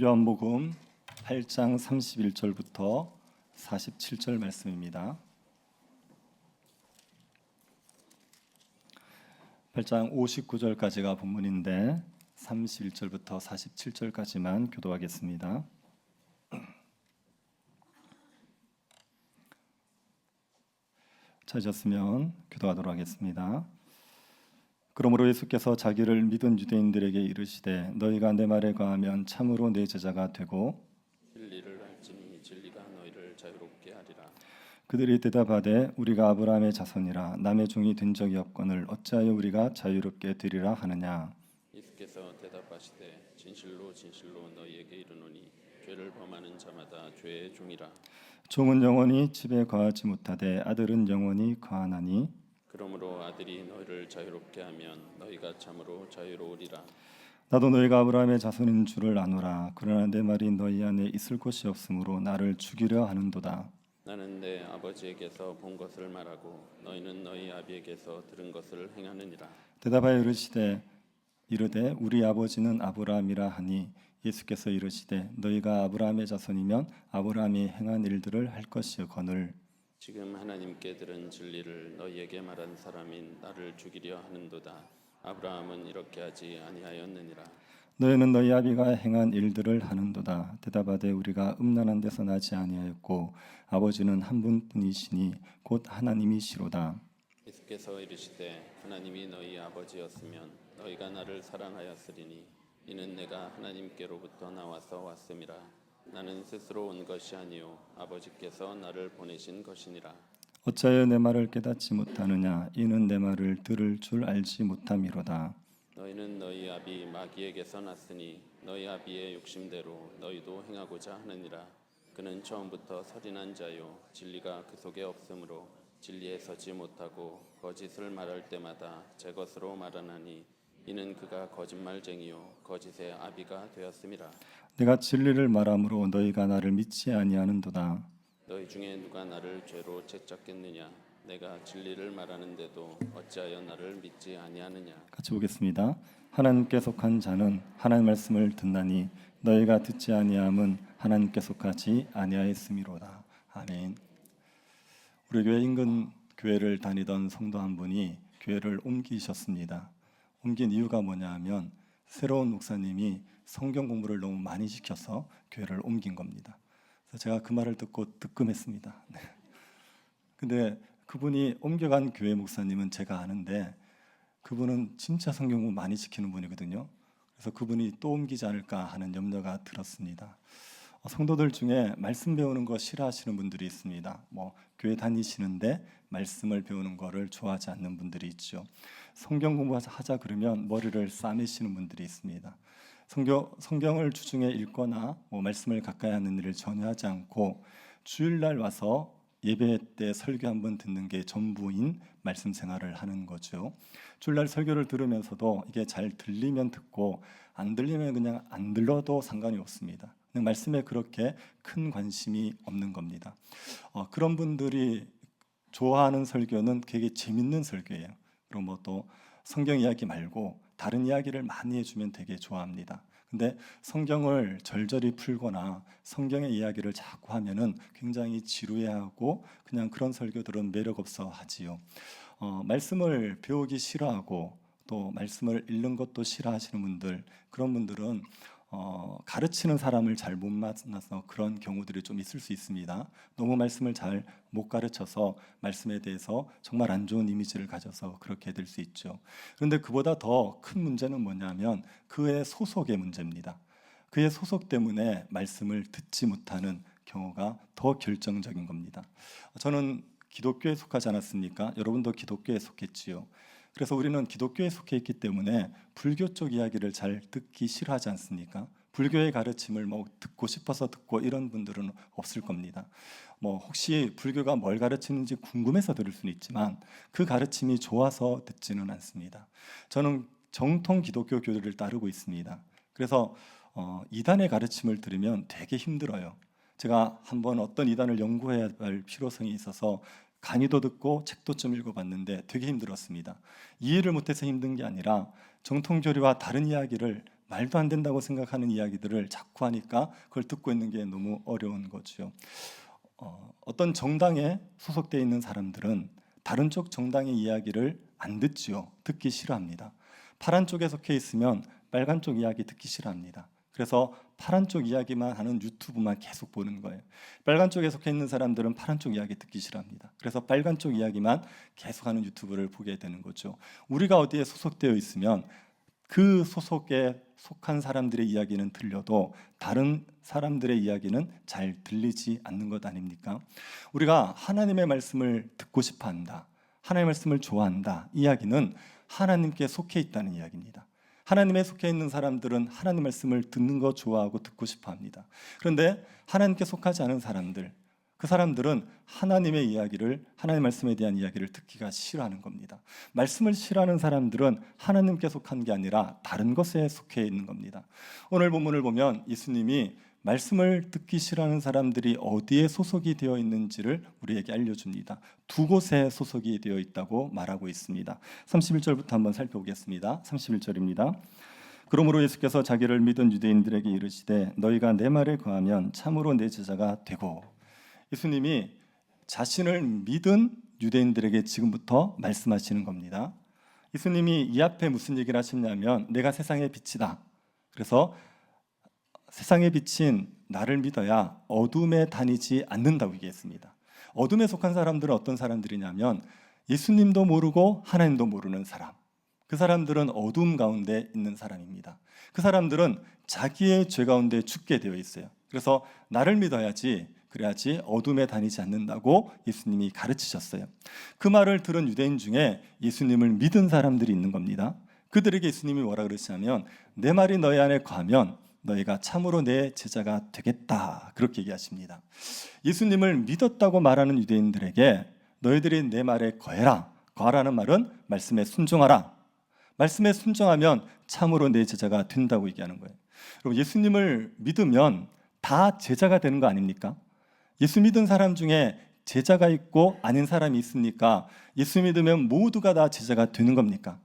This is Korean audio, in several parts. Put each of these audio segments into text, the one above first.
요한복음 8장 31절부터 47절 말씀입니다. 8장 59절까지가 본문인데 31절부터 47절까지만 교도하겠습니다. 찾으셨으면 교도하도록 하겠습니다. 그러므로 예수께서 자기를 믿은 유대인들에게 이르시되 너희가 내 말에 거하면 참으로 내 제자가 되고 진리를 알지니 진리가 너희를 자유롭게 하리라. 그들이 대답하되 우리가 아브라함의 자손이라 남의 종이 된 적이 없거늘 어찌하여 우리가 자유롭게 되리라 하느냐. 예수께서 대답하시되 진실로 진실로 너희에게 이르노니 죄를 범하는 자마다 죄의 종이라. 종은 영원히 집에 거하지 못하되 아들은 영원히 거하나니 그러므로 아들이 너희를 자유롭게 하면 너희가 참으로 자유로우리라. 나도 너희가 아브라함의 자손인 줄을 아노라. 그러나 내 말이 너희 안에 있을 곳이 없으므로 나를 죽이려 하는도다. 나는 내 아버지에게서 본 것을 말하고 너희는 너희 아비에게서 들은 것을 행하느니라. 대답하여 이르되 우리 아버지는 아브라함이라 하니 예수께서 이르시되 너희가 아브라함의 자손이면 아브라함이 행한 일들을 할 것이거늘 지금 하나님께 들은 진리를 너희에게 말한 사람인 나를 죽이려 하는도다. 아브라함은 이렇게 하지 아니하였느니라. 너희는 너희 아비가 행한 일들을 하는도다. 대답하되 우리가 음란한 데서 나지 아니하였고 아버지는 한 분뿐이시니 곧 하나님이시로다. 예수께서 이르시되 하나님이 너희 아버지였으면 너희가 나를 사랑하였으리니 이는 내가 하나님께로부터 나와서 왔음이라. 나는 스스로 온 것이 아니요 아버지께서 나를 보내신 것이니라. 어찌하여 내 말을 깨닫지 못하느냐. 이는 내 말을 들을 줄 알지 못함이로다. 너희는 너희 아비 마귀에게서 났으니 너희 아비의 욕심대로 너희도 행하고자 하느니라. 그는 처음부터 서린한 자요 진리가 그 속에 없으므로 진리에 서지 못하고 거짓을 말할 때마다 제 것으로 말하나니 이는 그가 거짓말쟁이요 거짓의 아비가 되었음이라. 내가 진리를 말함으로 너희가 나를 믿지 아니하는도다. 너희 중에 누가 나를 죄로 채찍겠느냐. 내가 진리를 말하는데도 어찌하여 나를 믿지 아니하느냐. 같이 보겠습니다. 하나님께 속한 자는 하나님 말씀을 듣나니 너희가 듣지 아니함은 하나님께 속하지 아니하였음이로다. 아멘. 우리 교회 인근 교회를 다니던 성도 한 분이 교회를 옮기셨습니다. 옮긴 이유가 뭐냐 하면 새로운 목사님이 성경 공부를 너무 많이 시켜서 교회를 옮긴 겁니다. 그래서 제가 그 말을 듣고 뜨끔했습니다. 네. 근데 그분이 옮겨간 교회 목사님은 제가 아는데 그분은 진짜 성경 공부 많이 시키는 분이거든요. 그래서 그분이 또 옮기지 않을까 하는 염려가 들었습니다. 성도들 중에 말씀 배우는 거 싫어하시는 분들이 있습니다. 교회 다니시는데 말씀을 배우는 거를 좋아하지 않는 분들이 있죠. 성경 공부하자 그러면 머리를 싸매시는 분들이 있습니다. 성경을 주중에 읽거나 말씀을 가까이 하는 일을 전혀 하지 않고 주일날 와서 예배 때 설교 한번 듣는 게 전부인 말씀 생활을 하는 거죠. 주일날 설교를 들으면서도 이게 잘 들리면 듣고 안 들리면 그냥 안 들러도 상관이 없습니다. 그냥 말씀에 그렇게 큰 관심이 없는 겁니다. 그런 분들이 좋아하는 설교는 되게 재밌는 설교예요. 그리고 또 성경 이야기 말고 다른 이야기를 많이 해주면 되게 좋아합니다. 근데 성경을 절절히 풀거나 성경의 이야기를 자꾸 하면은 굉장히 지루해하고 그냥 그런 설교들은 매력 없어 하지요. 말씀을 배우기 싫어하고 또 말씀을 읽는 것도 싫어하시는 분들, 그런 분들은 가르치는 사람을 잘 못 만나서 그런 경우들이 좀 있을 수 있습니다. 너무 말씀을 잘 못 가르쳐서 말씀에 대해서 정말 안 좋은 이미지를 가져서 그렇게 될 수 있죠. 그런데 그보다 더 큰 문제는 뭐냐면 그의 소속의 문제입니다. 그의 소속 때문에 말씀을 듣지 못하는 경우가 더 결정적인 겁니다. 저는 기독교에 속하지 않았습니까? 여러분도 기독교에 속했지요. 그래서 우리는 기독교에 속해 있기 때문에 불교 쪽 이야기를 잘 듣기 싫어하지 않습니까? 불교의 가르침을 듣고 싶어서 듣고 이런 분들은 없을 겁니다. 혹시 불교가 뭘 가르치는지 궁금해서 들을 수는 있지만 그 가르침이 좋아서 듣지는 않습니다. 저는 정통 기독교 교리를 따르고 있습니다. 그래서 이단의 가르침을 들으면 되게 힘들어요. 제가 한번 어떤 이단을 연구해야 할 필요성이 있어서 강의도 듣고 책도 좀 읽어봤는데 되게 힘들었습니다. 이해를 못해서 힘든 게 아니라 정통교리와 다른 이야기를 말도 안 된다고 생각하는 이야기들을 자꾸 하니까 그걸 듣고 있는 게 너무 어려운 거죠. 어떤 정당에 소속되어 있는 사람들은 다른 쪽 정당의 이야기를 안 듣지요. 듣기 싫어합니다. 파란 쪽에 속해 있으면 빨간 쪽 이야기 듣기 싫어합니다. 그래서 파란 쪽 이야기만 하는 유튜브만 계속 보는 거예요. 빨간 쪽에 속해 있는 사람들은 파란 쪽 이야기 듣기 싫어합니다. 그래서 빨간 쪽 이야기만 계속하는 유튜브를 보게 되는 거죠. 우리가 어디에 소속되어 있으면 그 소속에 속한 사람들의 이야기는 들려도 다른 사람들의 이야기는 잘 들리지 않는 것 아닙니까? 우리가 하나님의 말씀을 듣고 싶어 한다, 하나님의 말씀을 좋아한다, 이야기는 하나님께 속해 있다는 이야기입니다. 하나님에 속해 있는 사람들은 하나님 말씀을 듣는 거 좋아하고 듣고 싶어 합니다. 그런데 하나님께 속하지 않은 사람들, 그 사람들은 하나님의 이야기를, 하나님 말씀에 대한 이야기를 듣기가 싫어하는 겁니다. 말씀을 싫어하는 사람들은 하나님께 속한 게 아니라 다른 것에 속해 있는 겁니다. 오늘 본문을 보면 예수님이 말씀을 듣기 싫어하는 사람들이 어디에 소속이 되어 있는지를 우리에게 알려줍니다. 두 곳에 소속이 되어 있다고 말하고 있습니다. 31절부터 한번 살펴보겠습니다. 31절입니다. 그러므로 예수께서 자기를 믿은 유대인들에게 이르시되 너희가 내 말에 거하면 참으로 내 제자가 되고. 예수님이 자신을 믿은 유대인들에게 지금부터 말씀하시는 겁니다. 예수님이 이 앞에 무슨 얘기를 하셨냐면 내가 세상의 빛이다. 그래서 세상에 비친 나를 믿어야 어둠에 다니지 않는다고 얘기했습니다. 어둠에 속한 사람들은 어떤 사람들이냐면 예수님도 모르고 하나님도 모르는 사람. 그 사람들은 어둠 가운데 있는 사람입니다. 그 사람들은 자기의 죄 가운데 죽게 되어 있어요. 그래서 나를 믿어야지, 그래야지 어둠에 다니지 않는다고 예수님이 가르치셨어요. 그 말을 들은 유대인 중에 예수님을 믿은 사람들이 있는 겁니다. 그들에게 예수님이 뭐라 그러시냐면 내 말이 너희 안에 거하면 너희가 참으로 내 제자가 되겠다, 그렇게 얘기하십니다. 예수님을 믿었다고 말하는 유대인들에게 너희들이 내 말에 거해라. 거하라는 말은 말씀에 순종하라. 말씀에 순종하면 참으로 내 제자가 된다고 얘기하는 거예요. 여러분, 예수님을 믿으면 다 제자가 되는 거 아닙니까? 예수 믿은 사람 중에 제자가 있고 아닌 사람이 있습니까? 예수 믿으면 모두가 다 제자가 되는 겁니까?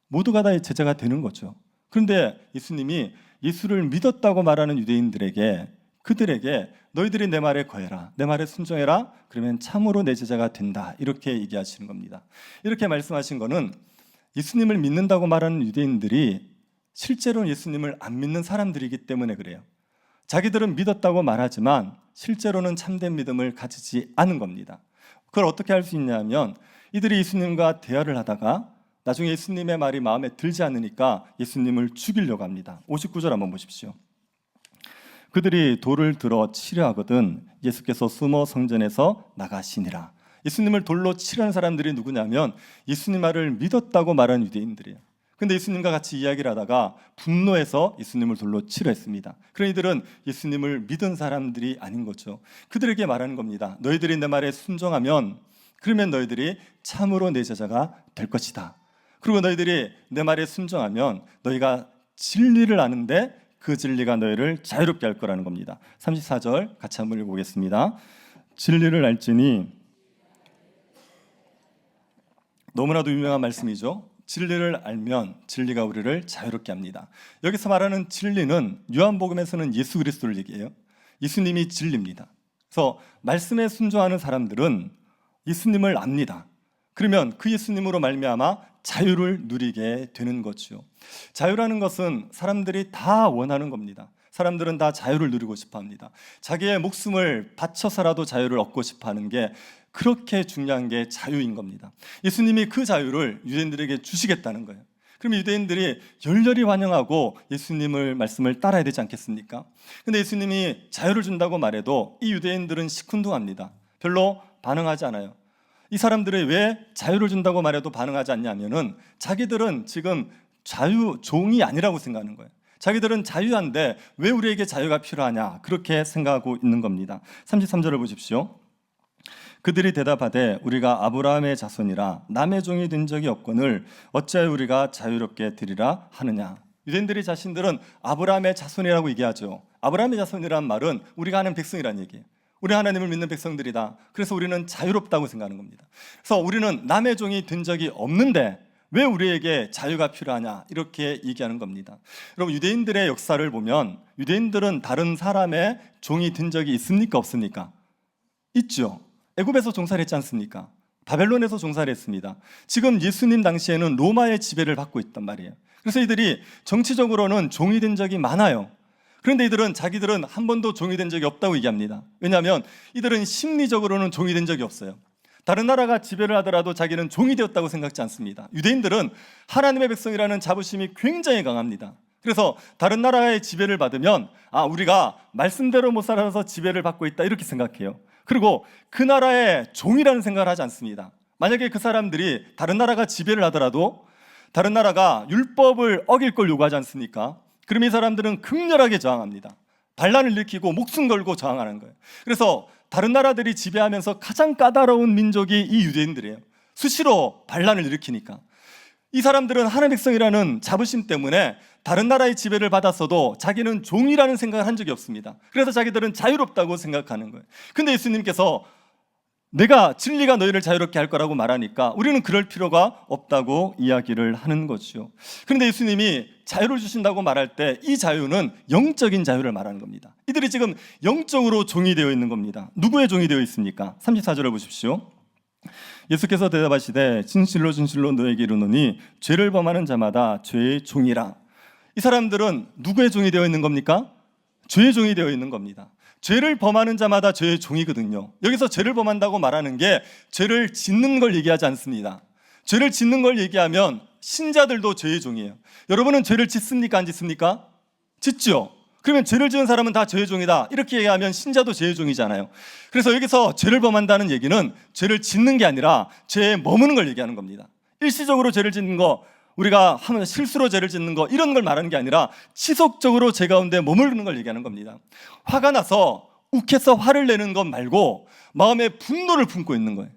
모두가 다 제자가 되는 거죠. 그런데 예수님이 예수를 믿었다고 말하는 유대인들에게, 그들에게 너희들이 내 말에 거해라, 내 말에 순종해라, 그러면 참으로 내 제자가 된다, 이렇게 얘기하시는 겁니다. 이렇게 말씀하신 거는 예수님을 믿는다고 말하는 유대인들이 실제로는 예수님을 안 믿는 사람들이기 때문에 그래요. 자기들은 믿었다고 말하지만 실제로는 참된 믿음을 가지지 않은 겁니다. 그걸 어떻게 할 수 있냐면 이들이 예수님과 대화를 하다가 나중에 예수님의 말이 마음에 들지 않으니까 예수님을 죽이려고 합니다. 59절 한번 보십시오. 그들이 돌을 들어 치려 하거든 예수께서 숨어 성전에서 나가시니라. 예수님을 돌로 치려는 사람들이 누구냐면 예수님 말을 믿었다고 말하는 유대인들이에요. 근데 예수님과 같이 이야기를 하다가 분노해서 예수님을 돌로 치려 했습니다. 그런 이들은 예수님을 믿은 사람들이 아닌 거죠. 그들에게 말하는 겁니다. 너희들이 내 말에 순종하면 그러면 너희들이 참으로 내 제자가 될 것이다. 그리고 너희들이 내 말에 순종하면 너희가 진리를 아는데 그 진리가 너희를 자유롭게 할 거라는 겁니다. 34절 같이 한번 읽어보겠습니다. 진리를 알지니, 너무나도 유명한 말씀이죠. 진리를 알면 진리가 우리를 자유롭게 합니다. 여기서 말하는 진리는 요한복음에서는 예수 그리스도를 얘기해요. 예수님이 진리입니다. 그래서 말씀에 순종하는 사람들은 예수님을 압니다. 그러면 그 예수님으로 말미암아 자유를 누리게 되는 거죠. 자유라는 것은 사람들이 다 원하는 겁니다. 사람들은 다 자유를 누리고 싶어 합니다. 자기의 목숨을 바쳐서라도 자유를 얻고 싶어 하는 게 그렇게 중요한 게 자유인 겁니다. 예수님이 그 자유를 유대인들에게 주시겠다는 거예요. 그럼 유대인들이 열렬히 환영하고 예수님을 말씀을 따라야 되지 않겠습니까? 근데 예수님이 자유를 준다고 말해도 이 유대인들은 시큰둥합니다. 별로 반응하지 않아요. 이 사람들이 왜 자유를 준다고 말해도 반응하지 않냐면은 자기들은 지금 자유 종이 아니라고 생각하는 거예요. 자기들은 자유한데 왜 우리에게 자유가 필요하냐, 그렇게 생각하고 있는 겁니다. 33절을 보십시오. 그들이 대답하되 우리가 아브라함의 자손이라 남의 종이 된 적이 없거늘 어찌하여 우리가 자유롭게 되리라 하느냐. 유대인들이 자신들은 아브라함의 자손이라고 얘기하죠. 아브라함의 자손이란 말은 우리가 아는 백성이라는 얘기예요. 우리 하나님을 믿는 백성들이다. 그래서 우리는 자유롭다고 생각하는 겁니다. 그래서 우리는 남의 종이 된 적이 없는데 왜 우리에게 자유가 필요하냐 이렇게 얘기하는 겁니다. 여러분, 유대인들의 역사를 보면 유대인들은 다른 사람의 종이 된 적이 있습니까 없습니까? 있죠. 애굽에서 종살이 했지 않습니까? 바벨론에서 종살이 했습니다. 지금 예수님 당시에는 로마의 지배를 받고 있단 말이에요. 그래서 이들이 정치적으로는 종이 된 적이 많아요. 그런데 이들은 자기들은 한 번도 종이 된 적이 없다고 얘기합니다. 왜냐하면 이들은 심리적으로는 종이 된 적이 없어요. 다른 나라가 지배를 하더라도 자기는 종이 되었다고 생각지 않습니다. 유대인들은 하나님의 백성이라는 자부심이 굉장히 강합니다. 그래서 다른 나라의 지배를 받으면 우리가 말씀대로 못 살아서 지배를 받고 있다 이렇게 생각해요. 그리고 그 나라의 종이라는 생각을 하지 않습니다. 만약에 그 사람들이 다른 나라가 지배를 하더라도 다른 나라가 율법을 어길 걸 요구하지 않습니까? 그럼 이 사람들은 극렬하게 저항합니다. 반란을 일으키고 목숨 걸고 저항하는 거예요. 그래서 다른 나라들이 지배하면서 가장 까다로운 민족이 이 유대인들이에요. 수시로 반란을 일으키니까. 이 사람들은 하나님의 백성이라는 자부심 때문에 다른 나라의 지배를 받았어도 자기는 종이라는 생각을 한 적이 없습니다. 그래서 자기들은 자유롭다고 생각하는 거예요. 근데 예수님께서 내가 진리가 너희를 자유롭게 할 거라고 말하니까 우리는 그럴 필요가 없다고 이야기를 하는 거죠. 그런데 예수님이 자유를 주신다고 말할 때 이 자유는 영적인 자유를 말하는 겁니다. 이들이 지금 영적으로 종이 되어 있는 겁니다. 누구의 종이 되어 있습니까? 34절을 보십시오. 예수께서 대답하시되 진실로 진실로 너에게 이르노니 죄를 범하는 자마다 죄의 종이라. 이 사람들은 누구의 종이 되어 있는 겁니까? 죄의 종이 되어 있는 겁니다. 죄를 범하는 자마다 죄의 종이거든요. 여기서 죄를 범한다고 말하는 게 죄를 짓는 걸 얘기하지 않습니다. 죄를 짓는 걸 얘기하면 신자들도 죄의 종이에요. 여러분은 죄를 짓습니까? 안 짓습니까? 짓죠. 그러면 죄를 지은 사람은 다 죄의 종이다 이렇게 얘기하면 신자도 죄의 종이잖아요. 그래서 여기서 죄를 범한다는 얘기는 죄를 짓는 게 아니라 죄에 머무는 걸 얘기하는 겁니다. 일시적으로 죄를 짓는 거, 우리가 하면 실수로 죄를 짓는 거 이런 걸 말하는 게 아니라 지속적으로 죄 가운데 머무르는 걸 얘기하는 겁니다. 화가 나서 욱해서 화를 내는 것 말고 마음에 분노를 품고 있는 거예요.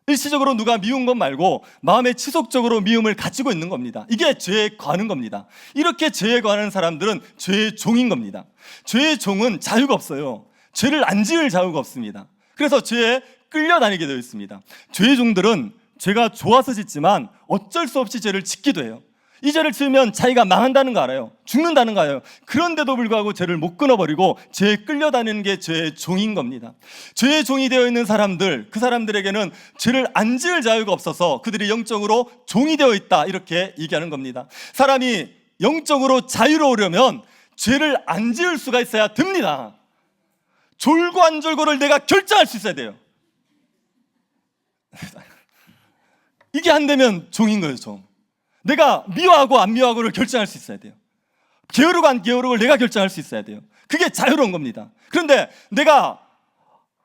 일시적으로 누가 미운 것 말고 마음에 지속적으로 미움을 가지고 있는 겁니다. 이게 죄에 관한 겁니다. 이렇게 죄에 관한 사람들은 죄의 종인 겁니다. 죄의 종은 자유가 없어요. 죄를 안 지을 자유가 없습니다. 그래서 죄에 끌려다니게 되어 있습니다. 죄의 종들은 죄가 좋아서 짓지만 어쩔 수 없이 죄를 짓기도 해요. 이 죄를 지으면 자기가 망한다는 거 알아요. 죽는다는 거 알아요. 그런데도 불구하고 죄를 못 끊어버리고 죄에 끌려다니는 게 죄의 종인 겁니다. 죄의 종이 되어 있는 사람들, 그 사람들에게는 죄를 안 지을 자유가 없어서 그들이 영적으로 종이 되어 있다 이렇게 얘기하는 겁니다. 사람이 영적으로 자유로우려면 죄를 안 지을 수가 있어야 됩니다. 졸고 안 졸고를 내가 결정할 수 있어야 돼요. 이게 안 되면 종인 거예요, 종. 내가 미워하고 안 미워하고를 결정할 수 있어야 돼요. 게으르고 안 게으르고를 내가 결정할 수 있어야 돼요. 그게 자유로운 겁니다. 그런데 내가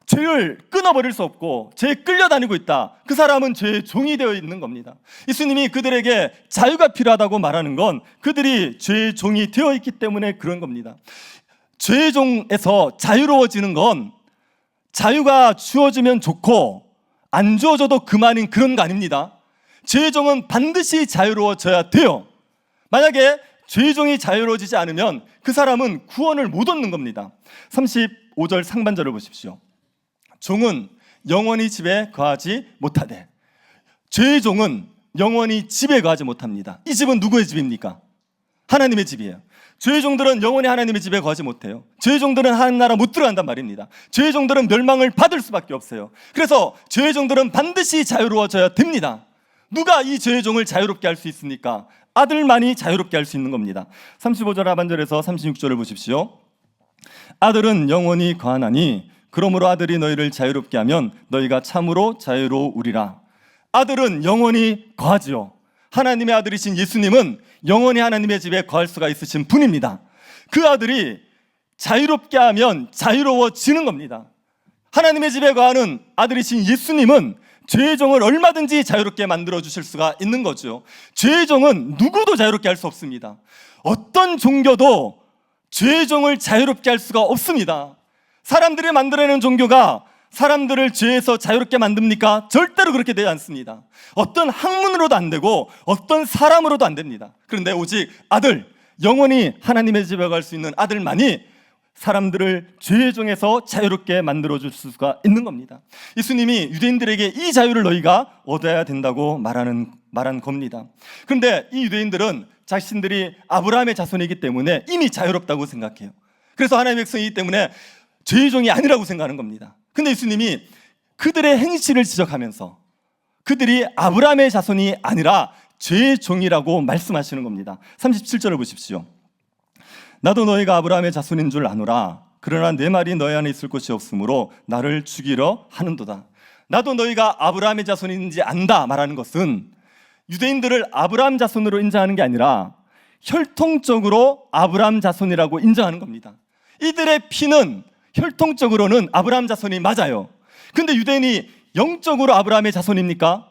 죄를 끊어버릴 수 없고 죄에 끌려다니고 있다. 그 사람은 죄의 종이 되어 있는 겁니다. 예수님이 그들에게 자유가 필요하다고 말하는 건 그들이 죄의 종이 되어 있기 때문에 그런 겁니다. 죄의 종에서 자유로워지는 건 자유가 주어지면 좋고 안 주어져도 그만인 그런 거 아닙니다. 죄의 종은 반드시 자유로워져야 돼요. 만약에 죄의 종이 자유로워지지 않으면 그 사람은 구원을 못 얻는 겁니다. 35절 상반절을 보십시오. 종은 영원히 집에 거하지 못하되. 죄의 종은 영원히 집에 거하지 못합니다. 이 집은 누구의 집입니까? 하나님의 집이에요. 죄의 종들은 영원히 하나님의 집에 거하지 못해요. 죄의 종들은 하나님 나라 못 들어간단 말입니다. 죄의 종들은 멸망을 받을 수밖에 없어요. 그래서 죄의 종들은 반드시 자유로워져야 됩니다. 누가 이 죄의 종을 자유롭게 할 수 있습니까? 아들만이 자유롭게 할 수 있는 겁니다. 35절 하반절에서 36절을 보십시오. 아들은 영원히 거하나니 그러므로 아들이 너희를 자유롭게 하면 너희가 참으로 자유로우리라. 아들은 영원히 거하지요. 하나님의 아들이신 예수님은 영원히 하나님의 집에 거할 수가 있으신 분입니다. 그 아들이 자유롭게 하면 자유로워지는 겁니다. 하나님의 집에 거하는 아들이신 예수님은 죄의 종을 얼마든지 자유롭게 만들어 주실 수가 있는 거죠. 죄의 종은 누구도 자유롭게 할 수 없습니다. 어떤 종교도 죄의 종을 자유롭게 할 수가 없습니다. 사람들이 만들어내는 종교가 사람들을 죄에서 자유롭게 만듭니까? 절대로 그렇게 되지 않습니다. 어떤 학문으로도 안 되고 어떤 사람으로도 안 됩니다. 그런데 오직 아들, 영원히 하나님의 집에 갈 수 있는 아들만이 사람들을 죄의 종에서 자유롭게 만들어줄 수가 있는 겁니다. 예수님이 유대인들에게 이 자유를 너희가 얻어야 된다고 말한 겁니다. 그런데 이 유대인들은 자신들이 아브라함의 자손이기 때문에 이미 자유롭다고 생각해요. 그래서 하나님의 백성이기 때문에 죄의 종이 아니라고 생각하는 겁니다. 근데 예수님이 그들의 행실을 지적하면서 그들이 아브라함의 자손이 아니라 죄의 종이라고 말씀하시는 겁니다. 37절을 보십시오. 나도 너희가 아브라함의 자손인 줄 아노라. 그러나 내 말이 너희 안에 있을 것이 없으므로 나를 죽이려 하는도다. 나도 너희가 아브라함의 자손인지 안다 말하는 것은 유대인들을 아브라함 자손으로 인정하는 게 아니라 혈통적으로 아브라함 자손이라고 인정하는 겁니다. 이들의 피는 혈통적으로는 아브라함 자손이 맞아요. 근데 유대인이 영적으로 아브라함의 자손입니까?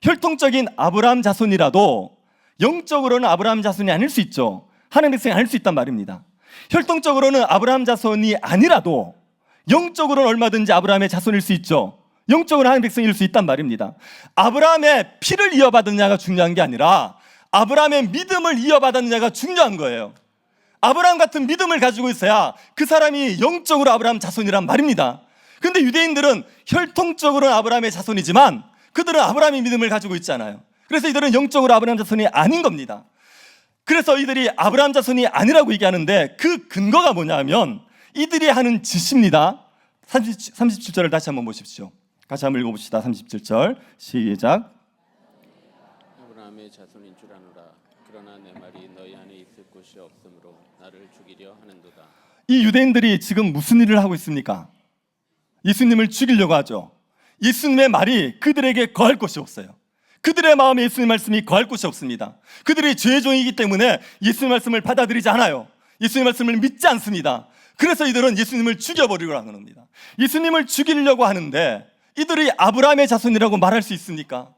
혈통적인 아브라함 자손이라도 영적으로는 아브라함 자손이 아닐 수 있죠. 하나님의 백성이 아닐 수 있단 말입니다. 혈통적으로는 아브라함 자손이 아니라도 영적으로는 얼마든지 아브라함의 자손일 수 있죠. 영적으로 하나님의 백성일 수 있단 말입니다. 아브라함의 피를 이어받았느냐가 중요한 게 아니라 아브라함의 믿음을 이어받았느냐가 중요한 거예요. 아브라함 같은 믿음을 가지고 있어야 그 사람이 영적으로 아브라함 자손이란 말입니다. 근데 유대인들은 혈통적으로는 아브라함의 자손이지만 그들은 아브라함의 믿음을 가지고 있잖아요. 그래서 이들은 영적으로 아브라함 자손이 아닌 겁니다. 그래서 이들이 아브라함 자손이 아니라고 얘기하는데 그 근거가 뭐냐면 이들이 하는 짓입니다. 37절을 다시 한번 보십시오. 같이 한번 읽어봅시다. 37절 시작. 아브라함의 자손인 줄 아노라. 그러나 내 말이 너희 안에 있을 곳이 없으므로 나를 죽이려 하는도다. 이 유대인들이 지금 무슨 일을 하고 있습니까? 예수님을 죽이려고 하죠. 예수님의 말이 그들에게 거할 곳이 없어요. 그들의 마음에 예수님 말씀이 거할 곳이 없습니다. 그들이 죄의 종이기 때문에 예수님 말씀을 받아들이지 않아요. 예수님 말씀을 믿지 않습니다. 그래서 이들은 예수님을 죽여버리려고 하는 겁니다. 예수님을 죽이려고 하는데 이들이 아브라함의 자손이라고 말할 수 있습니까?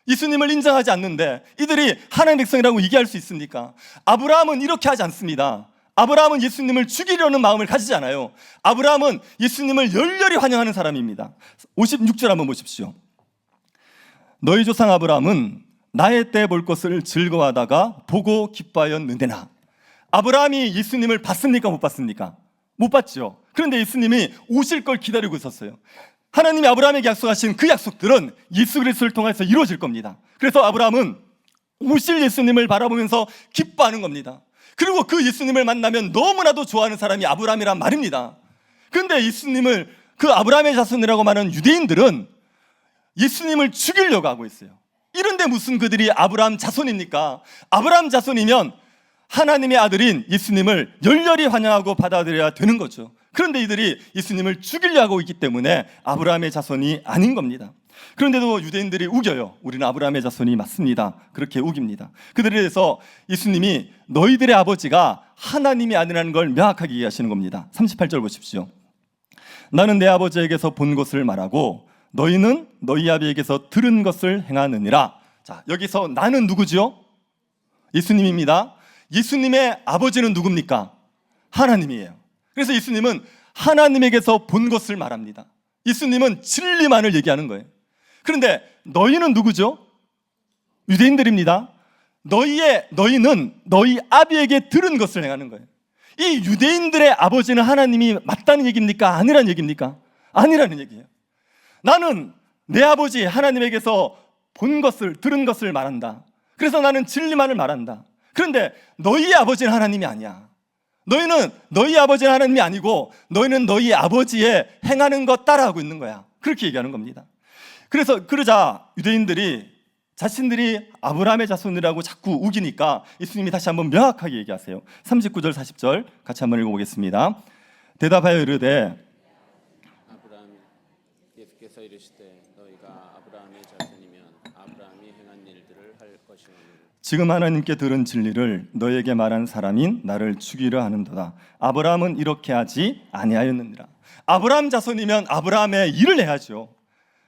예수님을 인정하지 않는데 이들이 하나님의 백성이라고 얘기할 수 있습니까? 아브라함은 이렇게 하지 않습니다. 아브라함은 예수님을 죽이려는 마음을 가지지 않아요. 아브라함은 예수님을 열렬히 환영하는 사람입니다. 56절 한번 보십시오. 너희 조상 아브라함은 나의 때 볼 것을 즐거워하다가 보고 기뻐하였느니라. 아브라함이 예수님을 봤습니까? 못 봤습니까? 못 봤죠. 그런데 예수님이 오실 걸 기다리고 있었어요. 하나님이 아브라함에게 약속하신 그 약속들은 예수 그리스도를 통해서 이루어질 겁니다. 그래서 아브라함은 오실 예수님을 바라보면서 기뻐하는 겁니다. 그리고 그 예수님을 만나면 너무나도 좋아하는 사람이 아브라함이란 말입니다. 그런데 예수님을 그 아브라함의 자손이라고 말하는 유대인들은 예수님을 죽이려고 하고 있어요. 이런데 무슨 그들이 아브라함 자손입니까? 아브라함 자손이면 하나님의 아들인 예수님을 열렬히 환영하고 받아들여야 되는 거죠. 그런데 이들이 예수님을 죽이려고 하고 있기 때문에 아브라함의 자손이 아닌 겁니다. 그런데도 유대인들이 우겨요. 우리는 아브라함의 자손이 맞습니다. 그렇게 우깁니다. 그들에 대해서 예수님이 너희들의 아버지가 하나님이 아니라는 걸 명확하게 이해하시는 겁니다. 38절 보십시오. 나는 내 아버지에게서 본 것을 말하고 너희는 너희 아비에게서 들은 것을 행하느니라. 자, 여기서 나는 누구지요? 예수님입니다. 예수님의 아버지는 누굽니까? 하나님이에요. 그래서 예수님은 하나님에게서 본 것을 말합니다. 예수님은 진리만을 얘기하는 거예요. 그런데 너희는 누구죠? 유대인들입니다. 너희는 너희 아비에게 들은 것을 행하는 거예요. 이 유대인들의 아버지는 하나님이 맞다는 얘기입니까? 아니라는 얘기입니까? 아니라는 얘기예요. 나는 내 아버지 하나님에게서 본 것을 들은 것을 말한다. 그래서 나는 진리만을 말한다. 그런데 너희 아버지는 하나님이 아니야. 너희는 너희 아버지는 하나님이 아니고 너희는 너희 아버지의 행하는 것 따라하고 있는 거야. 그렇게 얘기하는 겁니다. 그래서 그러자 유대인들이 자신들이 아브라함의 자손이라고 자꾸 우기니까 예수님이 다시 한번 명확하게 얘기하세요. 39절 40절 같이 한번 읽어보겠습니다. 대답하여 이르되 예수께서 이르시되 너희가 아브라함의 자손이면 아브라함이 행한 일들을 할 것이오니 지금 하나님께 들은 진리를 너에게 말한 사람인 나를 죽이려 하는도다. 아브라함은 이렇게 하지 아니하였느니라. 아브라함 자손이면 아브라함의 일을 해야죠.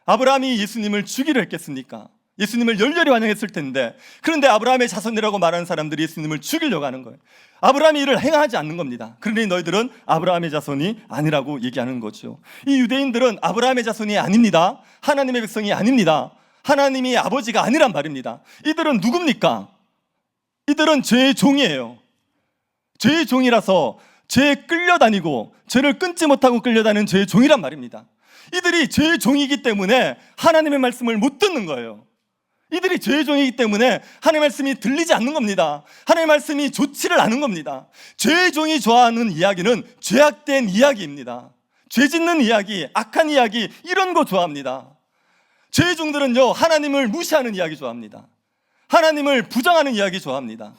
아브라함이 예수님을 죽이려 했겠습니까? 예수님을 열렬히 환영했을 텐데, 그런데 아브라함의 자손이라고 말하는 사람들이 예수님을 죽이려고 하는 거예요. 아브라함이 이를 행하지 않는 겁니다. 그러니 너희들은 아브라함의 자손이 아니라고 얘기하는 거죠. 이 유대인들은 아브라함의 자손이 아닙니다. 하나님의 백성이 아닙니다. 하나님이 아버지가 아니란 말입니다. 이들은 누굽니까? 이들은 죄의 종이에요. 죄의 종이라서 죄에 끌려다니고 죄를 끊지 못하고 끌려다니는 죄의 종이란 말입니다. 이들이 죄의 종이기 때문에 하나님의 말씀을 못 듣는 거예요. 이들이 죄의 종이기 때문에 하나님의 말씀이 들리지 않는 겁니다. 하나님의 말씀이 좋지를 않은 겁니다. 죄의 종이 좋아하는 이야기는 죄악된 이야기입니다. 죄 짓는 이야기, 악한 이야기, 이런 거 좋아합니다. 죄의 종들은요, 하나님을 무시하는 이야기 좋아합니다. 하나님을 부정하는 이야기 좋아합니다.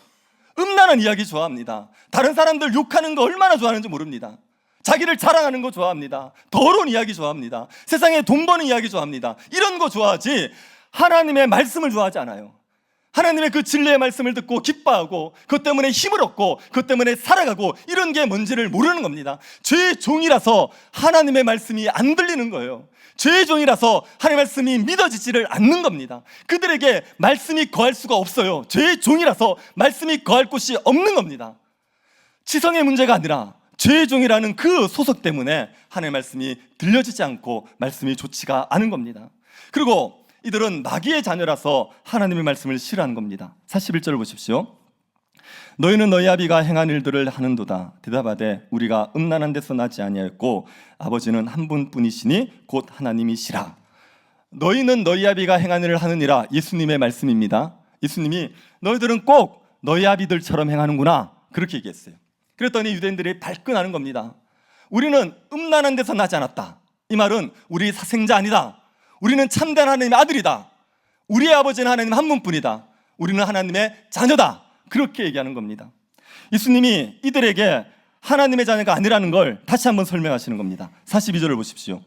음란한 이야기 좋아합니다. 다른 사람들 욕하는 거 얼마나 좋아하는지 모릅니다. 자기를 자랑하는 거 좋아합니다. 더러운 이야기 좋아합니다. 세상에 돈 버는 이야기 좋아합니다. 이런 거 좋아하지 하나님의 말씀을 좋아하지 않아요. 하나님의 그 진리의 말씀을 듣고 기뻐하고 그것 때문에 힘을 얻고 그것 때문에 살아가고 이런 게 뭔지를 모르는 겁니다. 죄의 종이라서 하나님의 말씀이 안 들리는 거예요. 죄의 종이라서 하나님의 말씀이 믿어지지를 않는 겁니다. 그들에게 말씀이 거할 수가 없어요. 죄의 종이라서 말씀이 거할 곳이 없는 겁니다. 지성의 문제가 아니라 죄의 종이라는 그 소속 때문에 하나님의 말씀이 들려지지 않고 말씀이 좋지가 않은 겁니다. 그리고 이들은 마귀의 자녀라서 하나님의 말씀을 싫어하는 겁니다. 41절을 보십시오. 너희는 너희 아비가 행한 일들을 하는도다. 대답하되 우리가 음란한 데서 나지 아니하였고 아버지는 한 분뿐이시니 곧 하나님이시라. 너희는 너희 아비가 행한 일을 하느니라. 예수님의 말씀입니다. 예수님이 너희들은 꼭 너희 아비들처럼 행하는구나, 그렇게 얘기했어요. 그랬더니 유대인들이 발끈하는 겁니다. 우리는 음란한 데서 나지 않았다. 이 말은 우리 사생자 아니다. 우리는 참된 하나님의 아들이다. 우리의 아버지는 하나님 한 분뿐이다. 우리는 하나님의 자녀다. 그렇게 얘기하는 겁니다. 예수님이 이들에게 하나님의 자녀가 아니라는 걸 다시 한번 설명하시는 겁니다. 42절을 보십시오.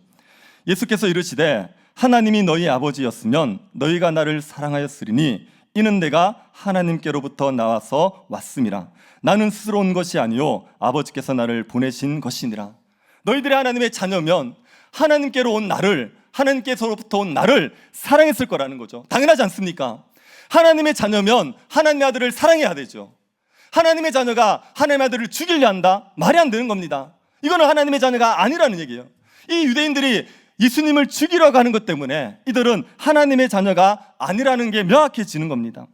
예수께서 이르시되 하나님이 너희 아버지였으면 너희가 나를 사랑하였으리니 이는 내가 하나님께로부터 나와서 왔음이라. 나는 스스로 온 것이 아니요 아버지께서 나를 보내신 것이니라. 너희들이 하나님의 자녀면 하나님께로 온 나를, 하나님께서로부터 온 나를 사랑했을 거라는 거죠. 당연하지 않습니까? 하나님의 자녀면 하나님의 아들을 사랑해야 되죠. 하나님의 자녀가 하나님의 아들을 죽이려 한다? 말이 안 되는 겁니다. 이거는 하나님의 자녀가 아니라는 얘기예요. 이 유대인들이 예수님을 죽이려고 하는 것 때문에 이들은 하나님의 자녀가 아니라는 게 명확해지는 겁니다.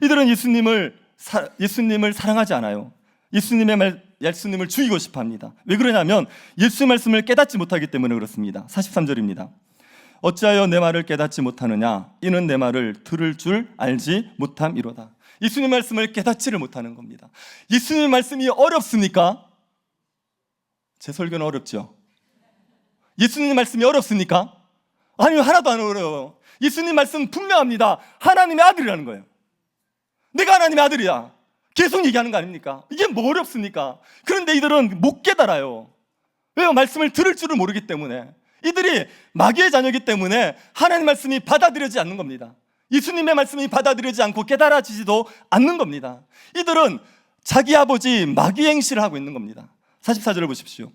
이들은 예수님을 사랑하지 않아요. 예수님을 죽이고 싶어 합니다. 왜 그러냐면 예수의 말씀을 깨닫지 못하기 때문에 그렇습니다. 43절입니다. 어찌하여 내 말을 깨닫지 못하느냐? 이는 내 말을 들을 줄 알지 못함이로다. 예수님 말씀을 깨닫지를 못하는 겁니다. 예수님 말씀이 어렵습니까? 제 설교는 어렵죠? 예수님 말씀이 어렵습니까? 아니요, 하나도 안 어려워요. 예수님 말씀 분명합니다. 하나님의 아들이라는 거예요. 내가 하나님의 아들이야. 계속 얘기하는 거 아닙니까? 이게 뭐 어렵습니까? 그런데 이들은 못 깨달아요. 왜요? 말씀을 들을 줄을 모르기 때문에. 이들이 마귀의 자녀이기 때문에 하나님 말씀이 받아들여지지 않는 겁니다. 예수님의 말씀이 받아들여지지 않고 깨달아지지도 않는 겁니다. 이들은 자기 아버지 마귀 행실을 하고 있는 겁니다. 44절을 보십시오.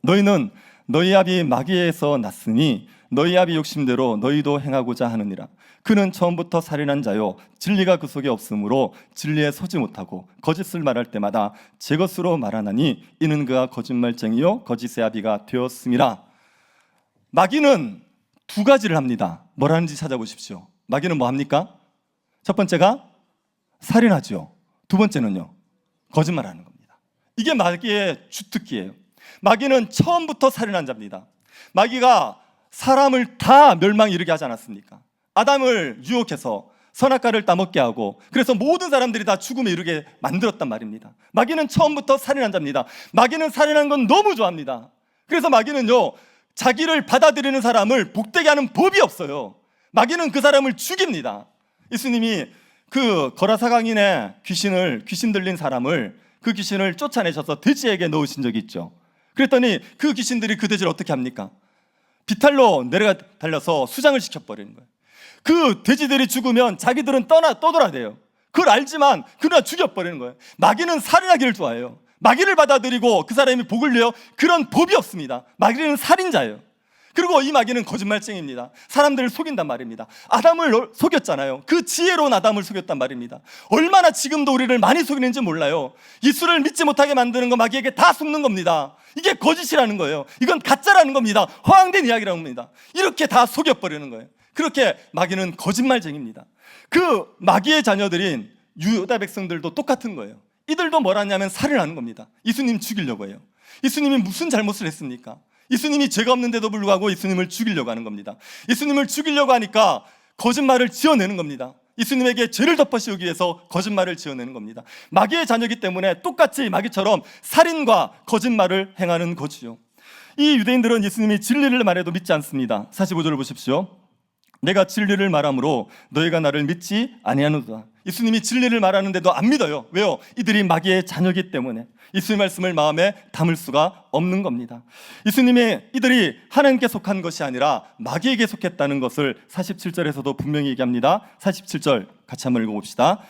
너희는 너희 아비 마귀에서 났으니 너희 아비 욕심대로 너희도 행하고자 하느니라. 그는 처음부터 살인한 자요 진리가 그 속에 없으므로 진리에 서지 못하고 거짓을 말할 때마다 제 것으로 말하나니 이는 그가 거짓말쟁이요 거짓의 아비가 되었음이라. 마귀는 두 가지를 합니다. 뭐라는지 찾아보십시오. 마귀는 뭐 합니까? 첫 번째가 살인하죠. 두 번째는요, 거짓말하는 겁니다. 이게 마귀의 주특기예요. 마귀는 처음부터 살인한 자입니다. 마귀가 사람을 다 멸망에 이르게 하지 않았습니까? 아담을 유혹해서 선악과를 따먹게 하고 그래서 모든 사람들이 다 죽음에 이르게 만들었단 말입니다. 마귀는 처음부터 살인한 자입니다. 마귀는 살인하는 건 너무 좋아합니다. 그래서 마귀는요, 자기를 받아들이는 사람을 복되게 하는 법이 없어요. 마귀는 그 사람을 죽입니다. 예수님이 그 거라사강인의 귀신 들린 사람을, 그 귀신을 쫓아내셔서 돼지에게 넣으신 적이 있죠. 그랬더니 그 귀신들이 그 돼지를 어떻게 합니까? 비탈로 내려가 달려서 수장을 시켜버리는 거예요. 그 돼지들이 죽으면 자기들은 떠돌아대요. 그걸 알지만 그러나 죽여버리는 거예요. 마귀는 살인하기를 좋아해요. 마귀를 받아들이고 그 사람이 복을 내요, 그런 법이 없습니다. 마귀는 살인자예요. 그리고 이 마귀는 거짓말쟁이입니다. 사람들을 속인단 말입니다. 아담을 속였잖아요. 그 지혜로운 아담을 속였단 말입니다. 얼마나 지금도 우리를 많이 속이는지 몰라요. 예수를 믿지 못하게 만드는 거 마귀에게 다 속는 겁니다. 이게 거짓이라는 거예요. 이건 가짜라는 겁니다. 허황된 이야기라는 겁니다. 이렇게 다 속여버리는 거예요. 그렇게 마귀는 거짓말쟁이입니다. 그 마귀의 자녀들인 유다 백성들도 똑같은 거예요. 이들도 뭘 하냐면 살을 하는 겁니다. 예수님 죽이려고 해요. 예수님이 무슨 잘못을 했습니까? 예수님이 죄가 없는데도 불구하고 예수님을 죽이려고 하는 겁니다. 예수님을 죽이려고 하니까 거짓말을 지어내는 겁니다. 예수님에게 죄를 덮어씌우기 위해서 거짓말을 지어내는 겁니다. 마귀의 자녀이기 때문에 똑같이 마귀처럼 살인과 거짓말을 행하는 거지요. 이 유대인들은 예수님이 진리를 말해도 믿지 않습니다. 45절을 보십시오. 내가 진리를 말함으로 너희가 나를 믿지 아니하노라. 예수님이 진리를 말하는데도 안 믿어요. 왜요? 이들이 마귀의 자녀이기 때문에. 예수님의 말씀을 마음에 담을 수가 없는 겁니다. 예수님이 이들이 하나님께 속한 것이 아니라 마귀에게 속했다는 것을 47절에서도 분명히 얘기합니다. 47절 같이 한번 읽어봅시다.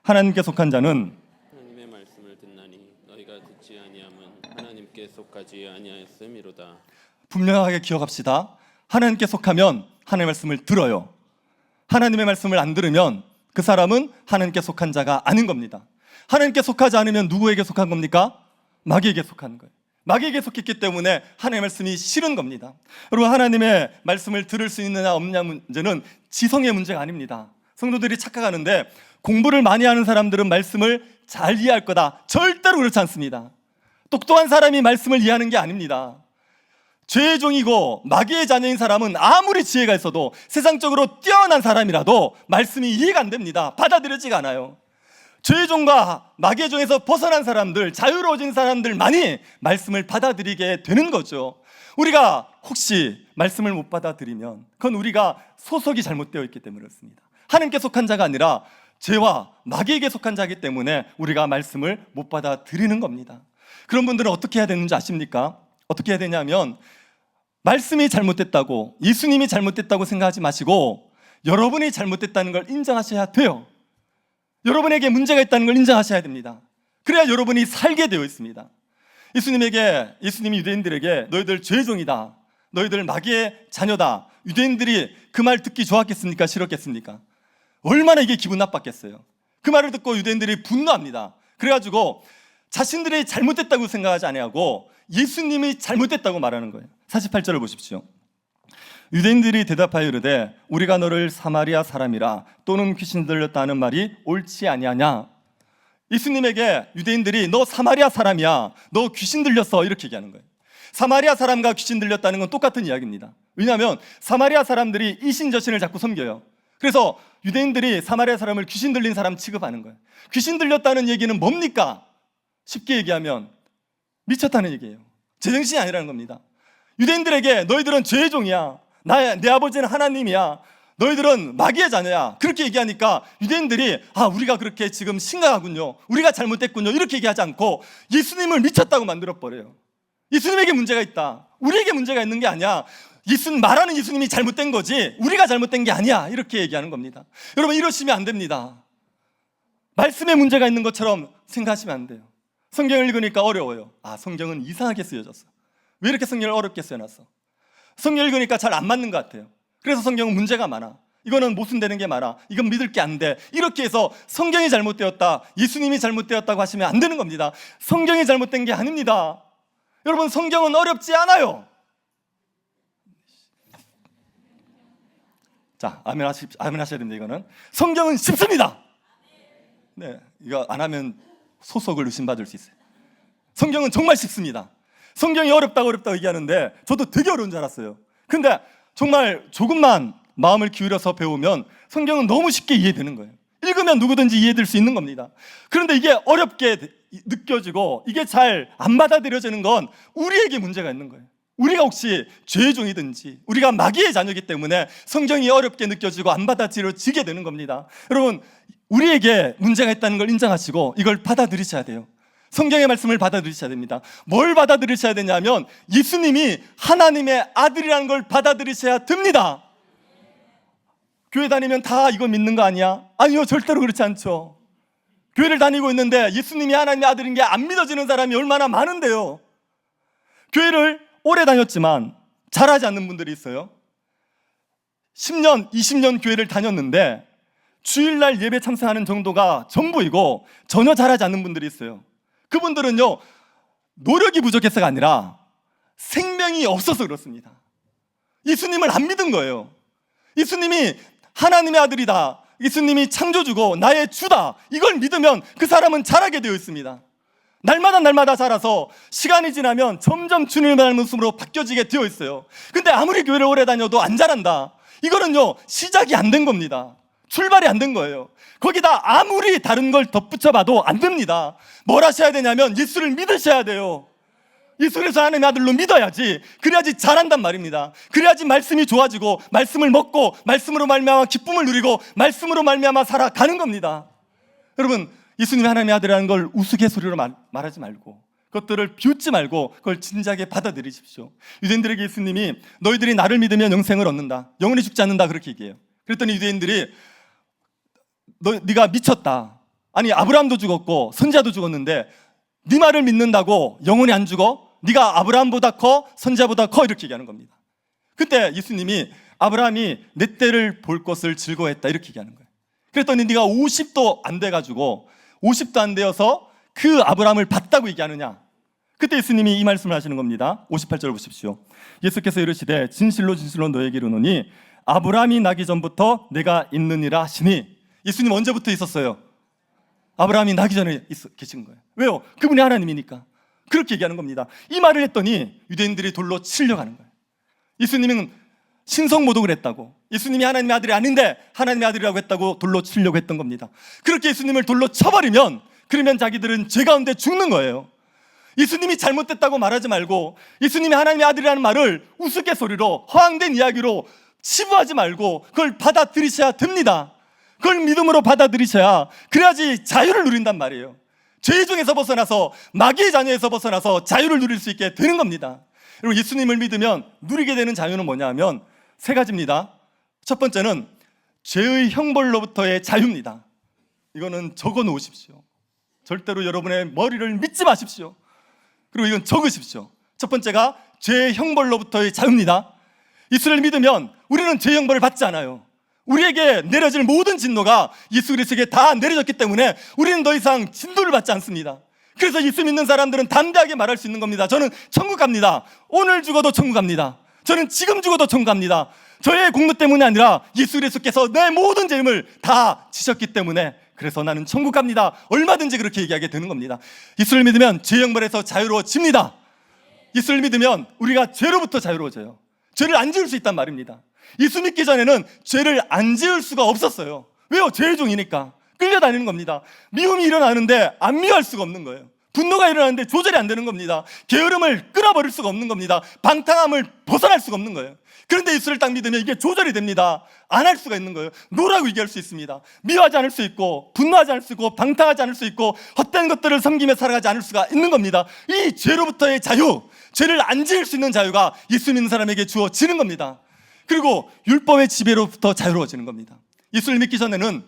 하나님께 속한 자는 하나님의 말씀을 듣나니 너희가 듣지 아니함은 하나님께 속하지 아니하였음이로다. 분명하게 기억합시다. 하나님께 속하면 하나님의 말씀을 들어요. 하나님의 말씀을 안 들으면 그 사람은 하나님께 속한 자가 아닌 겁니다. 하나님께 속하지 않으면 누구에게 속한 겁니까? 마귀에게 속한 거예요. 마귀에게 속했기 때문에 하나님의 말씀이 싫은 겁니다. 여러분, 하나님의 말씀을 들을 수 있느냐 없느냐 문제는 지성의 문제가 아닙니다. 성도들이 착각하는데 공부를 많이 하는 사람들은 말씀을 잘 이해할 거다. 절대로 그렇지 않습니다. 똑똑한 사람이 말씀을 이해하는 게 아닙니다. 죄의 종이고 마귀의 자녀인 사람은 아무리 지혜가 있어도 세상적으로 뛰어난 사람이라도 말씀이 이해가 안 됩니다. 받아들여지가 않아요. 죄의 종과 마귀의 종에서 벗어난 사람들, 자유로워진 사람들만이 말씀을 받아들이게 되는 거죠. 우리가 혹시 말씀을 못 받아들이면 그건 우리가 소속이 잘못되어 있기 때문에 그렇습니다. 하나님께 속한 자가 아니라 죄와 마귀에게 속한 자이기 때문에 우리가 말씀을 못 받아들이는 겁니다. 그런 분들은 어떻게 해야 되는지 아십니까? 어떻게 해야 되냐면 말씀이 잘못됐다고, 예수님이 잘못됐다고 생각하지 마시고 여러분이 잘못됐다는 걸 인정하셔야 돼요. 여러분에게 문제가 있다는 걸 인정하셔야 됩니다. 그래야 여러분이 살게 되어 있습니다. 예수님이 유대인들에게 너희들 죄의 종이다, 너희들 마귀의 자녀다, 유대인들이 그 말 듣기 좋았겠습니까? 싫었겠습니까? 얼마나 이게 기분 나빴겠어요. 그 말을 듣고 유대인들이 분노합니다. 그래가지고 자신들이 잘못됐다고 생각하지 아니하고 예수님이 잘못됐다고 말하는 거예요. 48절을 보십시오. 유대인들이 대답하여 이르되 우리가 너를 사마리아 사람이라 또는 귀신 들렸다 하는 말이 옳지 아니하냐. 예수님에게 유대인들이 너 사마리아 사람이야, 너 귀신 들렸어, 이렇게 얘기하는 거예요. 사마리아 사람과 귀신 들렸다는 건 똑같은 이야기입니다. 왜냐하면 사마리아 사람들이 이신저신을 자꾸 섬겨요. 그래서 유대인들이 사마리아 사람을 귀신 들린 사람 취급하는 거예요. 귀신 들렸다는 얘기는 뭡니까? 쉽게 얘기하면 미쳤다는 얘기예요. 제정신이 아니라는 겁니다. 유대인들에게 너희들은 죄의 종이야, 내 아버지는 하나님이야, 너희들은 마귀의 자녀야, 그렇게 얘기하니까 유대인들이 우리가 그렇게 지금 심각하군요, 우리가 잘못됐군요, 이렇게 얘기하지 않고 예수님을 미쳤다고 만들어버려요. 예수님에게 문제가 있다, 우리에게 문제가 있는 게 아니야, 말하는 예수님이 잘못된 거지 우리가 잘못된 게 아니야, 이렇게 얘기하는 겁니다. 여러분, 이러시면 안 됩니다. 말씀에 문제가 있는 것처럼 생각하시면 안 돼요. 성경을 읽으니까 어려워요. 성경은 이상하게 쓰여졌어. 왜 이렇게 성경을 어렵게 써놨어? 성경 읽으니까 잘 안 맞는 것 같아요. 그래서 성경은 문제가 많아. 이거는 모순되는 게 많아. 이건 믿을 게 안 돼. 이렇게 해서 성경이 잘못되었다, 예수님이 잘못되었다고 하시면 안 되는 겁니다. 성경이 잘못된 게 아닙니다. 여러분, 성경은 어렵지 않아요. 자, 아멘 하셔야 됩니다. 이거는 성경은 쉽습니다. 네, 이거 안 하면 소속을 의심받을 수 있어요. 성경은 정말 쉽습니다. 성경이 어렵다고 얘기하는데 저도 되게 어려운 줄 알았어요. 근데 정말 조금만 마음을 기울여서 배우면 성경은 너무 쉽게 이해되는 거예요. 읽으면 누구든지 이해될 수 있는 겁니다. 그런데 이게 어렵게 느껴지고 이게 잘 안 받아들여지는 건 우리에게 문제가 있는 거예요. 우리가 혹시 죄의 종이든지 우리가 마귀의 자녀이기 때문에 성경이 어렵게 느껴지고 안 받아들여지게 되는 겁니다. 여러분, 우리에게 문제가 있다는 걸 인정하시고 이걸 받아들이셔야 돼요. 성경의 말씀을 받아들이셔야 됩니다. 뭘 받아들이셔야 되냐면 예수님이 하나님의 아들이라는 걸 받아들이셔야 됩니다. 교회 다니면 다 이거 믿는 거 아니야? 아니요, 절대로 그렇지 않죠. 교회를 다니고 있는데 예수님이 하나님의 아들인 게 안 믿어지는 사람이 얼마나 많은데요. 교회를 오래 다녔지만 잘하지 않는 분들이 있어요. 10년, 20년 교회를 다녔는데 주일날 예배 참석하는 정도가 전부이고 전혀 잘하지 않는 분들이 있어요. 그분들은요, 노력이 부족해서가 아니라 생명이 없어서 그렇습니다. 예수님을 안 믿은 거예요. 예수님이 하나님의 아들이다, 예수님이 창조주고 나의 주다, 이걸 믿으면 그 사람은 자라게 되어 있습니다. 날마다 자라서 시간이 지나면 점점 주님을 닮은 모습으로 바뀌어지게 되어 있어요. 근데 아무리 교회를 오래 다녀도 안 자란다, 이거는요 시작이 안 된 겁니다. 출발이 안 된 거예요. 거기다 아무리 다른 걸 덧붙여봐도 안 됩니다. 뭘 하셔야 되냐면 예수를 믿으셔야 돼요. 예수를 하나님의 아들로 믿어야지, 그래야지 잘한단 말입니다. 그래야지 말씀이 좋아지고, 말씀을 먹고, 말씀으로 말미암아 기쁨을 누리고, 말씀으로 말미암아 살아가는 겁니다. 여러분, 예수님이 하나님의 아들이라는 걸 우스갯소리로 말하지 말고, 그것들을 비웃지 말고 그걸 진지하게 받아들이십시오. 유대인들에게 예수님이 너희들이 나를 믿으면 영생을 얻는다, 영원히 죽지 않는다, 그렇게 얘기해요. 그랬더니 유대인들이 네가 미쳤다, 아니 아브라함도 죽었고 선지자도 죽었는데 네 말을 믿는다고 영원히 안 죽어? 네가 아브라함보다 커? 선지자보다 커? 이렇게 얘기하는 겁니다. 그때 예수님이 아브라함이 내 때를 볼 것을 즐거워했다, 이렇게 얘기하는 거예요. 그랬더니 네가 50도 안 돼가지고 50도 안 되어서 그 아브라함을 봤다고 얘기하느냐? 그때 예수님이 이 말씀을 하시는 겁니다. 58절 보십시오. 예수께서 이르시되 진실로 너에게 이르노니 아브라함이 나기 전부터 내가 있느니라 하시니. 예수님 언제부터 있었어요? 아브라함이 나기 전에 계신 거예요. 왜요? 그분이 하나님이니까. 그렇게 얘기하는 겁니다. 이 말을 했더니 유대인들이 돌로 치려고 하는 거예요. 예수님은 신성모독을 했다고, 예수님이 하나님의 아들이 아닌데 하나님의 아들이라고 했다고 돌로 치려고 했던 겁니다. 그렇게 예수님을 돌로 쳐버리면, 그러면 자기들은 죄 가운데 죽는 거예요. 예수님이 잘못됐다고 말하지 말고, 예수님이 하나님의 아들이라는 말을 우스갯소리로, 허황된 이야기로 치부하지 말고 그걸 받아들이셔야 됩니다. 그걸 믿음으로 받아들이셔야, 그래야지 자유를 누린단 말이에요. 죄 중에서 벗어나서, 마귀의 자녀에서 벗어나서 자유를 누릴 수 있게 되는 겁니다. 여러분, 예수님을 믿으면 누리게 되는 자유는 뭐냐 하면 세 가지입니다. 첫 번째는 죄의 형벌로부터의 자유입니다. 이거는 적어 놓으십시오. 절대로 여러분의 머리를 믿지 마십시오. 그리고 이건 적으십시오. 첫 번째가 죄의 형벌로부터의 자유입니다. 예수를 믿으면 우리는 죄의 형벌을 받지 않아요. 우리에게 내려질 모든 진노가 예수 그리스도에게 다 내려졌기 때문에 우리는 더 이상 진노를 받지 않습니다. 그래서 예수 믿는 사람들은 담대하게 말할 수 있는 겁니다. 저는 천국 갑니다. 오늘 죽어도 천국 갑니다. 저는 지금 죽어도 천국 갑니다. 저의 공로 때문이 아니라 예수 그리스도께서 내 모든 죄임을 다 지셨기 때문에, 그래서 나는 천국 갑니다. 얼마든지 그렇게 얘기하게 되는 겁니다. 예수를 믿으면 죄 형벌에서 자유로워집니다. 예수를 믿으면 우리가 죄로부터 자유로워져요. 죄를 안 지을 수 있단 말입니다. 예수 믿기 전에는 죄를 안 지을 수가 없었어요. 왜요? 죄의 종이니까 끌려다니는 겁니다. 미움이 일어나는데 안 미워할 수가 없는 거예요. 분노가 일어나는데 조절이 안 되는 겁니다. 게으름을 끊어버릴 수가 없는 겁니다. 방탕함을 벗어날 수가 없는 거예요. 그런데 예수를 딱 믿으면 이게 조절이 됩니다. 안 할 수가 있는 거예요. 노라고 얘기할 수 있습니다. 미워하지 않을 수 있고, 분노하지 않을 수 있고, 방탕하지 않을 수 있고, 헛된 것들을 섬기며 살아가지 않을 수가 있는 겁니다. 이 죄로부터의 자유, 죄를 안 지을 수 있는 자유가 예수 믿는 사람에게 주어지는 겁니다. 그리고 율법의 지배로부터 자유로워지는 겁니다. 예수를 믿기 전에는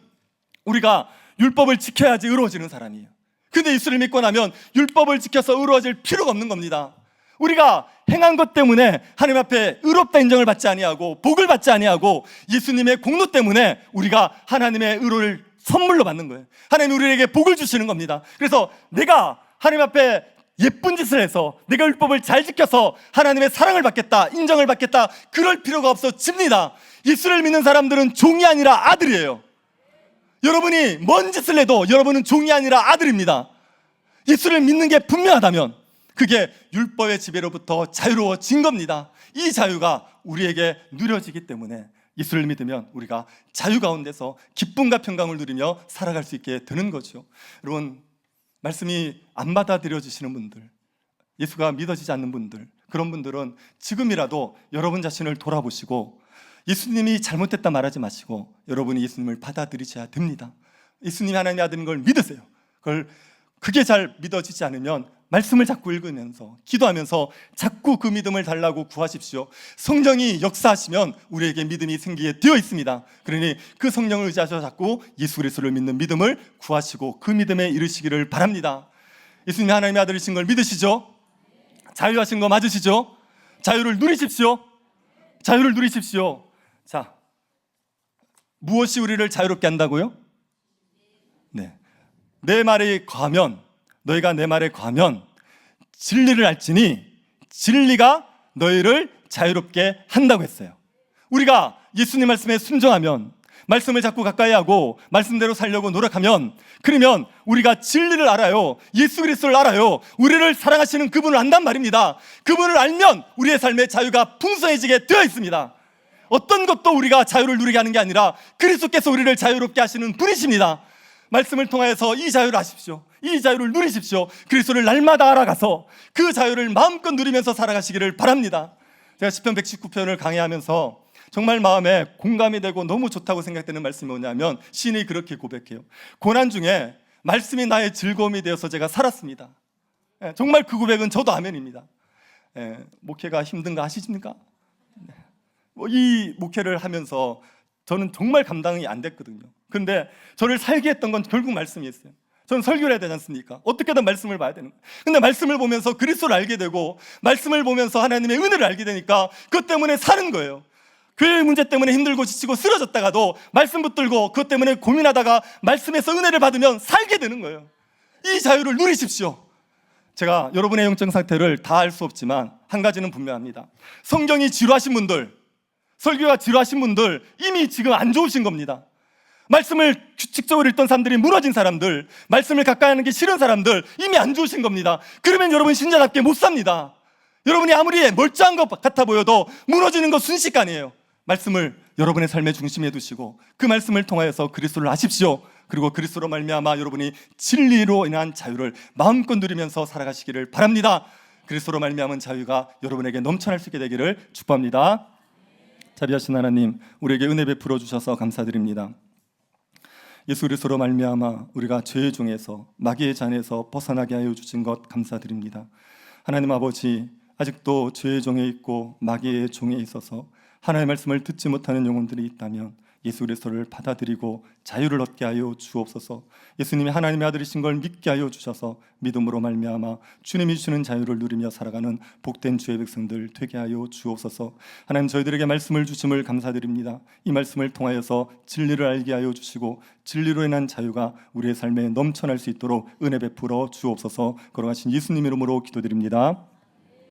우리가 율법을 지켜야지 의로워지는 사람이에요. 근데 예수를 믿고 나면 율법을 지켜서 의로워질 필요가 없는 겁니다. 우리가 행한 것 때문에 하나님 앞에 의롭다 인정을 받지 아니하고 복을 받지 아니하고 예수님의 공로 때문에 우리가 하나님의 의로를 선물로 받는 거예요. 하나님이 우리에게 복을 주시는 겁니다. 그래서 내가 하나님 앞에 예쁜 짓을 해서, 내가 율법을 잘 지켜서 하나님의 사랑을 받겠다, 인정을 받겠다, 그럴 필요가 없어집니다. 예수를 믿는 사람들은 종이 아니라 아들이에요. 여러분이 뭔 짓을 해도 여러분은 종이 아니라 아들입니다. 예수를 믿는 게 분명하다면 그게 율법의 지배로부터 자유로워진 겁니다. 이 자유가 우리에게 누려지기 때문에 예수를 믿으면 우리가 자유 가운데서 기쁨과 평강을 누리며 살아갈 수 있게 되는 거죠. 여러분, 말씀이 안 받아들여지시는 분들, 예수가 믿어지지 않는 분들, 그런 분들은 지금이라도 여러분 자신을 돌아보시고 예수님이 잘못됐다 말하지 마시고 여러분이 예수님을 받아들이셔야 됩니다. 예수님이 하나님의 아들인 걸 믿으세요. 그게 잘 믿어지지 않으면 말씀을 자꾸 읽으면서 기도하면서 자꾸 그 믿음을 달라고 구하십시오. 성령이 역사하시면 우리에게 믿음이 생기게 되어 있습니다. 그러니 그 성령을 의지하셔서 자꾸 예수 그리스도를 믿는 믿음을 구하시고 그 믿음에 이르시기를 바랍니다. 예수님이 하나님의 아들이신 걸 믿으시죠? 자유하신 거 맞으시죠? 자유를 누리십시오. 자유를 누리십시오. 자, 무엇이 우리를 자유롭게 한다고요? 네, 내 말에 거하면, 너희가 내 말에 거하면 진리를 알지니 진리가 너희를 자유롭게 한다고 했어요. 우리가 예수님 말씀에 순종하면, 말씀을 자꾸 가까이 하고 말씀대로 살려고 노력하면, 그러면 우리가 진리를 알아요. 예수 그리스도를 알아요. 우리를 사랑하시는 그분을 안단 말입니다. 그분을 알면 우리의 삶의 자유가 풍성해지게 되어 있습니다. 어떤 것도 우리가 자유를 누리게 하는 게 아니라 그리스도께서 우리를 자유롭게 하시는 분이십니다. 말씀을 통하여서 이 자유를 아십시오. 이 자유를 누리십시오. 그리스도를 날마다 알아가서 그 자유를 마음껏 누리면서 살아가시기를 바랍니다. 제가 시편 119편을 강의하면서 정말 마음에 공감이 되고 너무 좋다고 생각되는 말씀이 뭐냐면, 시인이 그렇게 고백해요. 고난 중에 말씀이 나의 즐거움이 되어서 제가 살았습니다. 정말 그 고백은 저도 아멘입니다. 목회가 힘든가 하시십니까? 이 목회를 하면서 저는 정말 감당이 안 됐거든요. 그런데 저를 살게 했던 건 결국 말씀이었어요. 저는 설교를 해야 되지 않습니까? 어떻게든 말씀을 봐야 되는 거예요. 근데 말씀을 보면서 그리스도를 알게 되고 말씀을 보면서 하나님의 은혜를 알게 되니까 그것 때문에 사는 거예요. 교회 문제 때문에 힘들고 지치고 쓰러졌다가도 말씀 붙들고 그것 때문에 고민하다가 말씀에서 은혜를 받으면 살게 되는 거예요. 이 자유를 누리십시오. 제가 여러분의 영적 상태를 다 알 수 없지만 한 가지는 분명합니다. 성경이 지루하신 분들, 설교가 지루하신 분들, 이미 지금 안 좋으신 겁니다. 말씀을 규칙적으로 읽던 사람들이 무너진 사람들, 말씀을 가까이 하는 게 싫은 사람들, 이미 안 좋으신 겁니다. 그러면 여러분 신자답게 못 삽니다. 여러분이 아무리 멀쩡한 것 같아 보여도 무너지는 거 순식간이에요. 말씀을 여러분의 삶의 중심에 두시고 그 말씀을 통하여서 그리스도를 아십시오. 그리고 그리스도로 말미암아 여러분이 진리로 인한 자유를 마음껏 누리면서 살아가시기를 바랍니다. 그리스도로 말미암은 자유가 여러분에게 넘쳐날 수 있게 되기를 축복합니다. 자비하신 하나님, 우리에게 은혜 베풀어 주셔서 감사드립니다. 예수 그리스도로 말미암아 우리가 죄의 종에서, 마귀의 잔에서 벗어나게 하여 주신 것 감사드립니다. 하나님 아버지, 아직도 죄의 종에 있고 마귀의 종에 있어서 하나님의 말씀을 듣지 못하는 영혼들이 있다면 예수 그리스도를 받아들이고 자유를 얻게 하여 주옵소서. 예수님이 하나님의 아들이신 걸 믿게 하여 주셔서 믿음으로 말미암아 주님이 주시는 자유를 누리며 살아가는 복된 주의 백성들 되게 하여 주옵소서. 하나님, 저희들에게 말씀을 주심을 감사드립니다. 이 말씀을 통하여서 진리를 알게 하여 주시고 진리로 인한 자유가 우리의 삶에 넘쳐날 수 있도록 은혜 베풀어 주옵소서. 걸어가신 예수님 이름으로 기도드립니다.